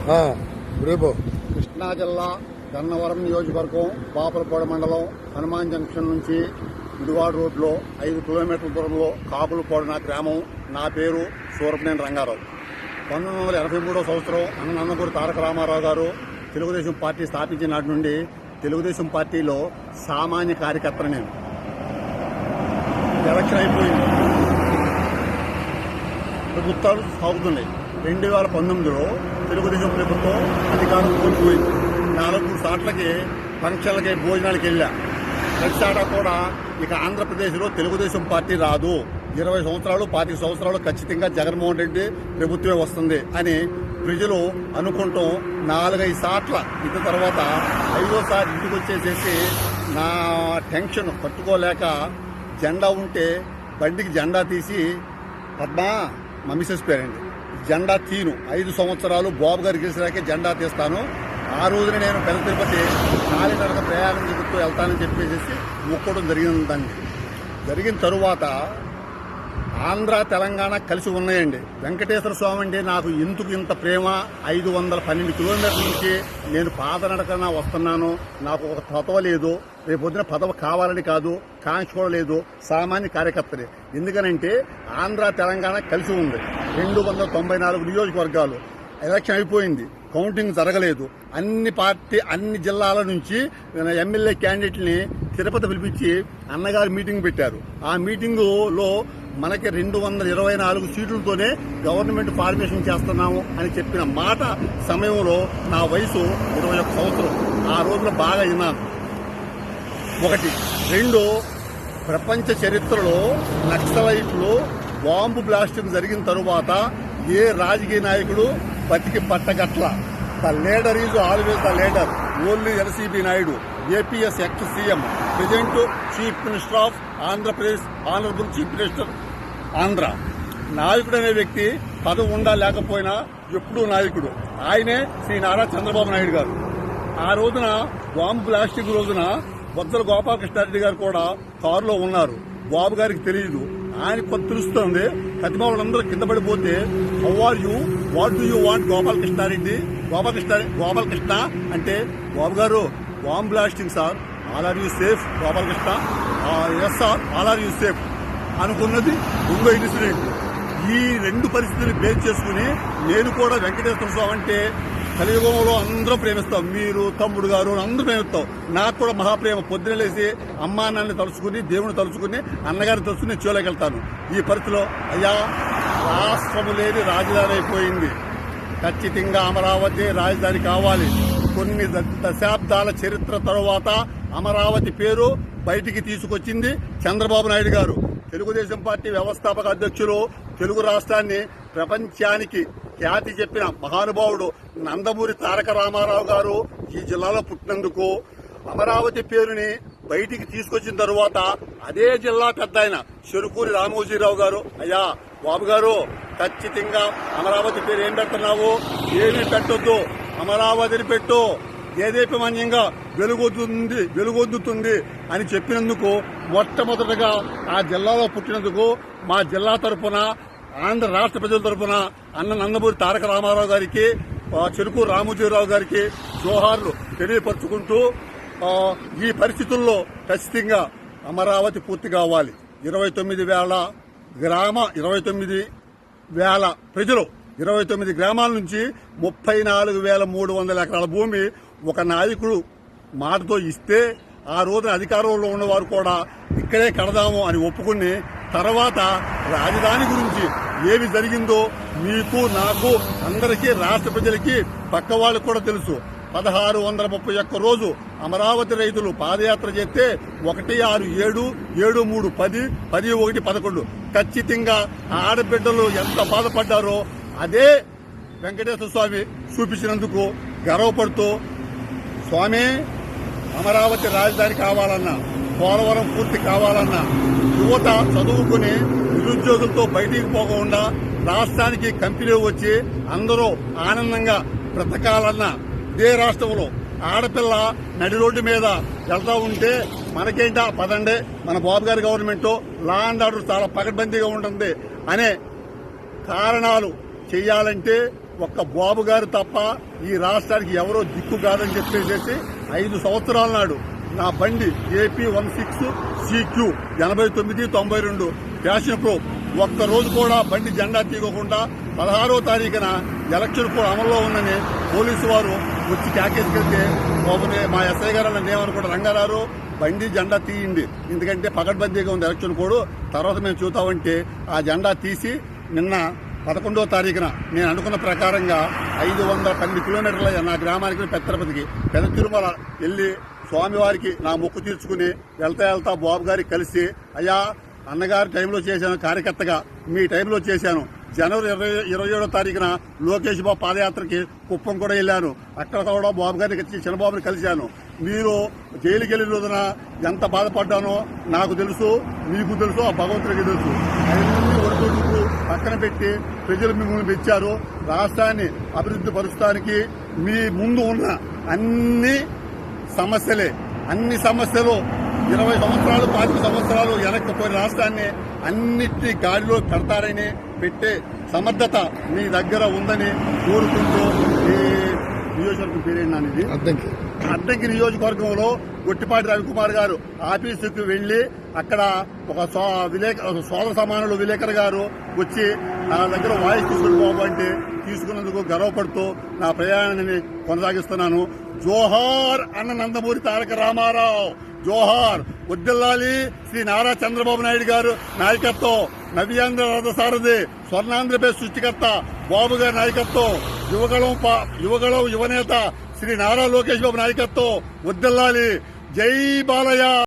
కృష్ణా జిల్లా గన్నవరం నియోజకవర్గం బాపులపాడు మండలం హనుమాన్ జంక్షన్ నుంచి గుడివాడ రోడ్లో 5 కిలోమీటర్ల దూరంలో కాపులపాడు నా గ్రామం. నా పేరు సూరపనేని రంగారావు. 1983 సంవత్సరం నందమూరి తారక రామారావు గారు తెలుగుదేశం పార్టీ స్థాపించిన నాటి నుండి తెలుగుదేశం పార్టీలో సామాన్య కార్యకర్తను నేను. ఎలక్షన్ అయిపోయింది, ప్రభుత్వాలు సాగుతున్నాయి. 2019లో తెలుగుదేశం ప్రభుత్వం అధికారం కోల్పోయింది. 4 సార్లకి ఫంక్షన్లకి భోజనాలకి వెళ్ళా. ప్రతిసాట కూడా ఇక ఆంధ్రప్రదేశ్లో తెలుగుదేశం పార్టీ రాదు, 20 సంవత్సరాలు 25 సంవత్సరాలు ఖచ్చితంగా జగన్మోహన్ రెడ్డి ప్రభుత్వమే వస్తుంది అని ప్రజలు అనుకుంటాం. 4-5 సార్ల ఇక తర్వాత 5వసారి ఇంటికి వచ్చేసేసి నా టెన్షన్ పట్టుకోలేక జెండా ఉంటే బండికి జెండా తీసి పద్మా మా మిసెస్ పేరండి జెండా తీను 5 సంవత్సరాలు బాబు గారు గెలిచినాకే జెండా తీస్తాను. ఆ రోజున నేను పెద్ద తిరుపతి కాలినడక ప్రయాణం చెబుతూ వెళ్తానని చెప్పేసి మొక్కడం జరిగిందండి. జరిగిన తరువాత ఆంధ్ర తెలంగాణ కలిసి ఉన్నాయండి. వెంకటేశ్వర స్వామి అంటే నాకు ఎందుకు ఇంత ప్రేమ, 512 కిలోమీటర్ల నుంచి నేను పాదనడకన వస్తున్నాను. నాకు ఒక పదవ లేదు, రేపొద్దున పదవి కావాలని కాదు, కాంక్ష కూడా లేదు, సామాన్య కార్యకర్తనే. ఎందుకనంటే ఆంధ్ర తెలంగాణ కలిసి ఉంది. 294 నియోజకవర్గాలు. ఎలక్షన్ అయిపోయింది, కౌంటింగ్ జరగలేదు. అన్ని జిల్లాల నుంచి ఎమ్మెల్యే క్యాండిడేట్ని తిరుపతి పిలిపించి అన్నగారు మీటింగ్ పెట్టారు. ఆ మీటింగులో మనకి 224 సీట్లతోనే గవర్నమెంట్ ఫార్మేషన్ చేస్తున్నాము అని చెప్పిన మాట సమయంలో నా వయసు 21 సంవత్సరం. ఆ రోజున బాగా విన్నాను. 1. 2, ప్రపంచ చరిత్రలో నక్సలైట్లు బాంబు బ్లాస్టింగ్ జరిగిన తరువాత ఏ రాజకీయ నాయకుడు బతికి పట్టగట్ల. The leader is always the leader. Only LCB Naidu, APS ex CM, president chief minister of Andhra Pradesh, honourable chief minister Andhra. నాయకుడు అనే వ్యక్తి పదవి ఉండా లేకపోయినా ఎప్పుడూ నాయకుడు. ఆయనే శ్రీ నారా చంద్రబాబు నాయుడు గారు. ఆ రోజున బాంబు బ్లాస్టింగ్ రోజున బొద్దల గోపాలకృష్ణారెడ్డి గారు కూడా కారులో ఉన్నారు. బాబు గారికి తెలియదు, ఆయన కొంత తెలుస్తుంది. కతిమావులందరూ కింద పడిపోతే how are you, what do you want Gopalakrishna Reddy, Gopalakrishna అంటే బాబు గారు bomb blasting sir, all are you safe Gopalakrishna, yes sir all are you safe అనుకున్నది ఇంకో ఇన్సిడెంట్. ఈ 2 పరిస్థితులు బేస్ చేసుకుని నేను కూడా వెంకటేశ్వర స్వామి అంటే కలియుగంలో అందరూ ప్రేమిస్తాం. మీరు తమ్ముడు గారు అందరూ ప్రేమిస్తాం. నాకు కూడా మహాప్రేమ. పొద్దున లేసి అమ్మా నాన్నని తలుచుకుని, దేవుని తలుచుకుని, అన్నగారిని తలుచుకుని నేను చోలోకి వెళ్తాను. ఈ పరిస్థితిలో అయ్యా రాష్ట్రము లేని రాజధాని అయిపోయింది, ఖచ్చితంగా అమరావతి రాజధాని కావాలి. కొన్ని దశాబ్దాల చరిత్ర తరువాత అమరావతి పేరు బయటికి తీసుకొచ్చింది చంద్రబాబు నాయుడు గారు. తెలుగుదేశం పార్టీ వ్యవస్థాపక అధ్యక్షులు, తెలుగు రాష్ట్రాన్ని ప్రపంచానికి ఖ్యాతి చెప్పిన మహానుభావుడు నందమూరి తారక రామారావు గారు ఈ జిల్లాలో పుట్టినందుకు అమరావతి పేరుని బయటికి తీసుకొచ్చిన తరువాత అదే జిల్లా పెద్ద ఆయన చెరుకూరి రామోజీరావు గారు, అయ్యా బాబు గారు ఖచ్చితంగా అమరావతి పేరు ఏం పెడుతున్నావు, ఏమీ పెట్టొద్దు, అమరావతిని పెట్టు, దేదీప్యమాన్యంగా వెలుగొద్దుతుంది అని చెప్పినందుకు మొట్టమొదటగా ఆ జిల్లాలో పుట్టినందుకు మా జిల్లా తరఫున, ఆంధ్ర రాష్ట్ర ప్రజల తరఫున అన్న నందమూరి తారక రామారావు గారికి, చెరుకూరు రామోజీరావు గారికి జోహార్లు తెలియపరుచుకుంటూ ఈ పరిస్థితుల్లో ఖచ్చితంగా అమరావతి పూర్తి కావాలి. 29,000 ప్రజలు, 29 గ్రామాల నుంచి 34,300 ఎకరాల భూమి ఒక నాయకుడు మాటతో ఇస్తే ఆ రోజున అధికారంలో ఉన్నవారు కూడా ఇక్కడే కడదాము అని ఒప్పుకుని తర్వాత రాజధాని గురించి ఏమి జరిగిందో మీకు, నాకు, అందరికీ, రాష్ట్ర ప్రజలకి, పక్క వాళ్ళకు కూడా తెలుసు. 1631 రోజు అమరావతి రైతులు పాదయాత్ర చేస్తే 167 ఖచ్చితంగా ఆడబిడ్డలు ఎంత బాధపడ్డారో అదే వెంకటేశ్వర స్వామి చూపించినందుకు గర్వపడుతూ, స్వామి అమరావతి రాజధాని కావాలన్నా, పోలవరం పూర్తి కావాలన్నా, యువత చదువుకుని నిరుద్యోగులతో బయటికి పోకుండా రాష్ట్రానికి కంపెనీ వచ్చి అందరూ ఆనందంగా బ్రతకాలన్నా, ఇదే రాష్ట్రంలో ఆడపిల్ల నడి రోడ్డు మీద వెళ్తా ఉంటే మనకేంటా పదండే, మన బాబు గారి గవర్నమెంట్ లా అండ్ ఆర్డర్ చాలా పకడ్బందీగా ఉంటుంది అనే కారణాలు చేయాలంటే ఒక్క బాబు గారు తప్ప ఈ రాష్ట్రానికి ఎవరో దిక్కు కాదని చెప్పేసి 5 సంవత్సరాల నాడు నా బండి AP 16 CQ 8992 ఫ్యాషన్ ప్రో ఒక్కరోజు కూడా బండి జెండా తీయకుండా 16వ తారీఖున ఎలక్షన్ కూడా అమల్లో ఉందని పోలీసు వారు వచ్చి క్యాకేసుకెళ్తే బాబునే మా ఎస్ఐ గారు అన్న ఏమనుకుంటా రంగారావు బండి జెండా తీయండి, ఎందుకంటే పకడ్బందీగా ఉంది ఎలక్షన్ కోడ్, తర్వాత మేము చూద్దామంటే ఆ జెండా తీసి నిన్న 11వ తారీఖున నేను అనుకున్న ప్రకారంగా 512 కిలోమీటర్ల నా గ్రామానికి పెద్ద తిరుపతికి పెద్ద తిరుమల వెళ్ళి స్వామివారికి నా మొక్కు తీర్చుకుని వెళ్తా బాబు గారికి కలిసి అయ్యా అన్నగారి టైంలో చేశాను, కార్యకర్తగా మీ టైంలో చేశాను. జనవరి 27వ తారీఖున లోకేష్ బాబు పాదయాత్రకి కుప్పం కూడా వెళ్ళాను, అక్కడ కూడా బాబు గారిని చిన్నబాబుని కలిశాను. మీరు జైలుకి వెళ్ళిన రోజున ఎంత బాధపడ్డానో నాకు తెలుసు, మీకు తెలుసు, ఆ భగవంతుడికి తెలుసు. అవన్నీ ఒడిదుడుకు పక్కన పెట్టి ప్రజలు మిమ్మల్ని మెచ్చారు. రాష్ట్రాన్ని అభివృద్ధి పరుస్తానికి మీ ముందు ఉన్న అన్ని సమస్యలు 20 సంవత్సరాలు 25 సంవత్సరాలు వెనక్కిపోయిన రాష్ట్రాన్ని అన్నిటి గాడిలో పెడతారని పెట్టే సమర్థత మీ దగ్గర ఉందని కోరుకుంటూ ఈ నియోజకవర్గం పేరేంటి అద్దంకి నియోజకవర్గంలో గొట్టిపాటి రవికుమార్ గారు ఆఫీసుకు వెళ్లి అక్కడ ఒక సోదర సమానులు విలేకరు గారు వచ్చి నా దగ్గర వాయిస్ తీసుకుని పోవంటే తీసుకున్నందుకు గర్వపడుతూ నా ప్రయాణాన్ని కొనసాగిస్తున్నాను. జోహార్ అన్న నందమూరి తారక రామారావు, జోహార్ ఉద్దిల్లాలి శ్రీ నారా చంద్రబాబు నాయుడు గారు నాయకత్వం, నవ్యాంధ్ర రథసారథి స్వర్ణాంధ్రప్రదేశ్ సృష్టికర్త బాబు గారి నాయకత్వం, యువగళం యువనేత శ్రీ నారా లోకేష్ బాబు నాయకత్వం ఉద్దిల్లాలి. జై బాలయ్య.